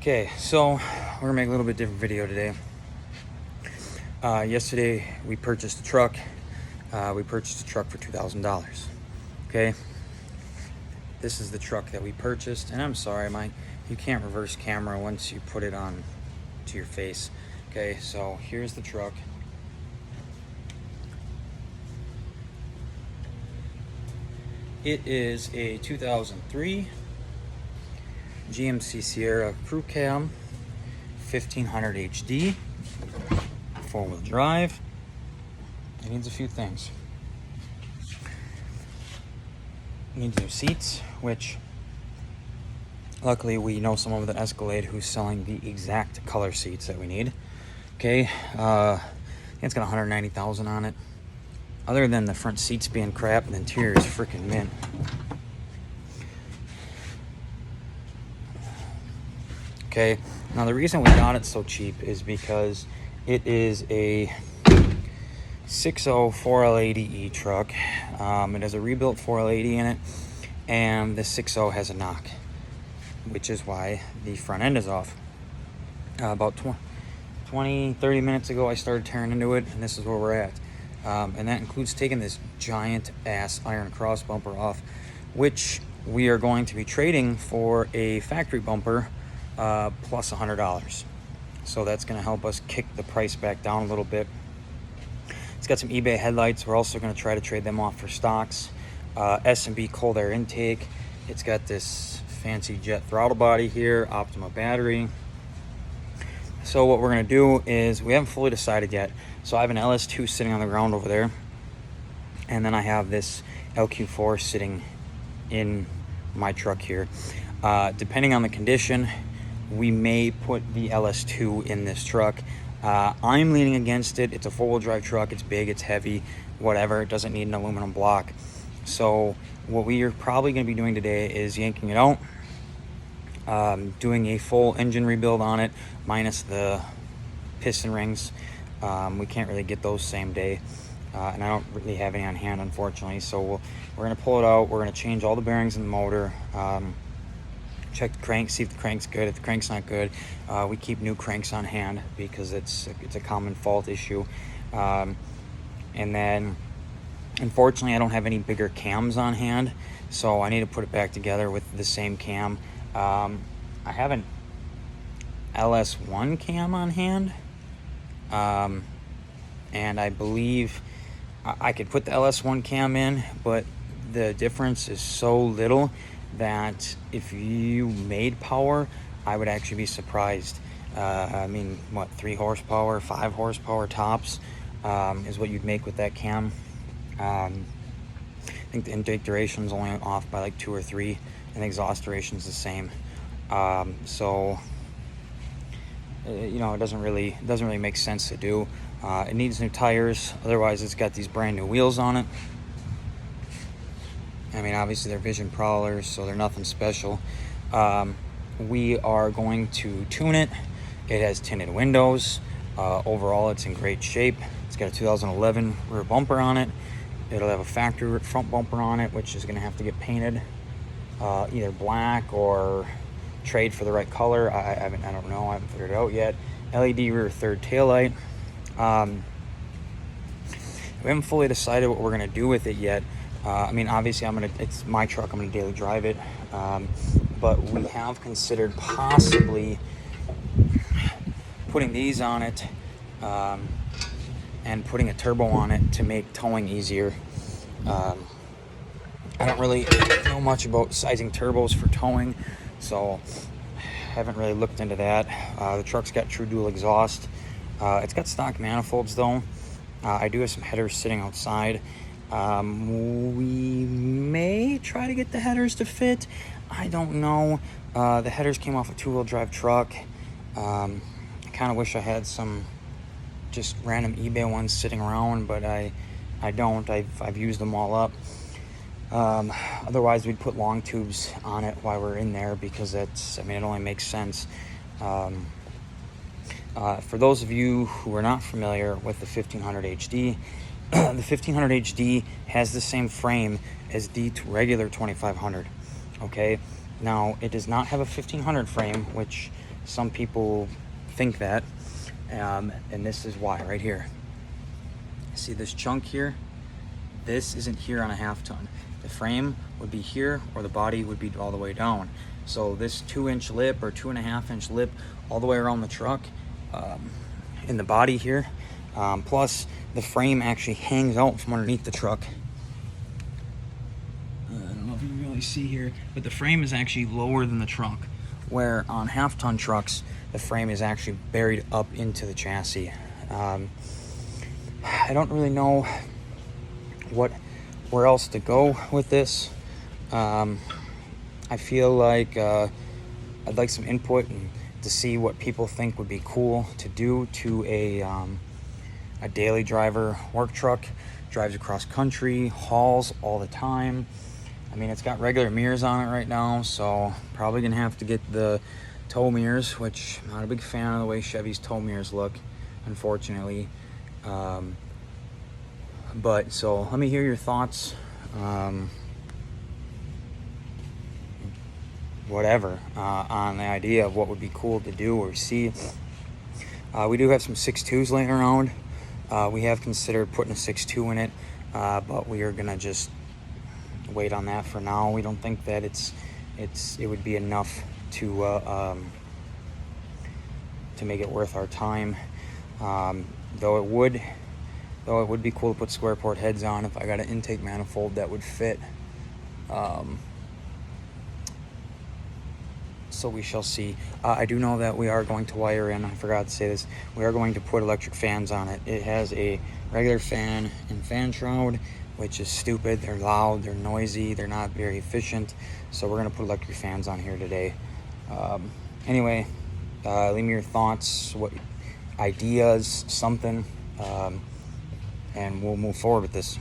Okay, so we're gonna make a little bit different video today. Yesterday we purchased a truck. We purchased a truck for $2,000. Okay, this is the truck that we purchased, and I'm sorry, you can't reverse camera once you put it on to your face. Okay, so here's the truck. It is a 2003 GMC Sierra Crew Cab 1500 HD, four-wheel drive. It needs a few things. It needs new seats, which luckily we know someone with an Escalade who's selling the exact color seats that we need. Okay, I think it's got 190,000 on it. Other than the front seats being crap, the interior is freaking mint. Okay, now the reason we got it so cheap is because it is a 6.0 4L80E truck. It has a rebuilt 4L80 in it, and the 6.0 has a knock, which is why the front end is off. About 20-30 minutes ago I started tearing into it, and this is where we're at. And that includes taking this giant ass iron cross bumper off, which we are going to be trading for a factory bumper plus $100. So that's going to help us kick the price back down a little bit. It's got some eBay headlights. We're also going to try to trade them off for stocks. S&B cold air intake. It's got this fancy jet throttle body here, Optima battery. So what we're going to do is, we haven't fully decided yet. So I have an LS2 sitting on the ground over there, and then I have this LQ4 sitting in my truck here. Depending on the condition, we may put the LS2 in this truck. I'm leaning against it. It's a four-wheel drive truck. It's big, it's heavy, whatever. It doesn't need an aluminum block. So what we are probably going to be doing today is yanking it out, doing a full engine rebuild on it, minus the piston rings. We can't really get those same day, and I don't really have any on hand, unfortunately. So we're going to pull it out. We're going to change all the bearings in the motor, check the crank, see if the crank's good. If the crank's not good, we keep new cranks on hand because it's a common fault issue. And then, unfortunately, I don't have any bigger cams on hand, so I need to put it back together with the same cam. I have an LS1 cam on hand, and I believe I could put the LS1 cam in, but the difference is so little that if you made power, I would actually be surprised. I mean, what, 3 horsepower, 5 horsepower tops is what you'd make with that cam. I think the intake duration is only off by like 2 or 3, and the exhaust duration is the same. So you know, it doesn't really make sense to do. It needs new tires. Otherwise, it's got these brand new wheels on it. I mean, obviously they're Vision Prowlers, so they're nothing special. We are going to tune it. It has tinted windows. Overall, it's in great shape. It's got a 2011 rear bumper on it. It'll have a factory front bumper on it, which is going to have to get painted either black or trade for the right color. I don't know. I haven't figured it out yet. LED rear third taillight. We haven't fully decided what we're going to do with it yet. I mean, obviously, it's my truck. I'm going to daily drive it. But we have considered possibly putting these on it and putting a turbo on it to make towing easier. I don't really know much about sizing turbos for towing, so haven't really looked into that. The truck's got true dual exhaust. It's got stock manifolds, though. I do have some headers sitting outside. We may try to get the headers to fit. I don't know. The headers came off a 2-wheel drive truck. I kind of wish I had some just random eBay ones sitting around, but I don't. I've used them all up. Otherwise, we'd put long tubes on it while we're in there, because it only makes sense. For those of you who are not familiar with the 1500 HD, the 1500 HD has the same frame as the regular 2500. Okay, now it does not have a 1500 frame, which Some people think that, and this is why right here. See this chunk here? This isn't here on a half ton. The frame would be here, or the body would be all the way down. So this 2-inch lip or 2.5-inch lip all the way around the truck, in the body here, plus the frame actually hangs out from underneath the truck. I don't know if you can really see here, but the frame is actually lower than the trunk, where on half-ton trucks the frame is actually buried up into the chassis. I don't really know where else to go with this. I feel like I'd like some input and to see what people think would be cool to do to a daily driver work truck. Drives across country, hauls all the time. I mean, it's got regular mirrors on it right now, so probably gonna have to get the tow mirrors, which I'm not a big fan of the way Chevy's tow mirrors look, unfortunately. But so let me hear your thoughts. Whatever, on the idea of what would be cool to do or see. We do have some 6.2s laying around. We have considered putting a 6.2 in it, but we are gonna just wait on that for now. We don't think that it would be enough to make it worth our time. Though it would be cool to put square port heads on if I got an intake manifold that would fit. So we shall see. I do know that we are going to wire in, I forgot to say this, we are going to put electric fans on it. It has a regular fan and fan shroud, which is stupid. They're loud, they're noisy, they're not very efficient. So we're gonna put electric fans on here today. Anyway, leave me your thoughts, what ideas, something, and we'll move forward with this.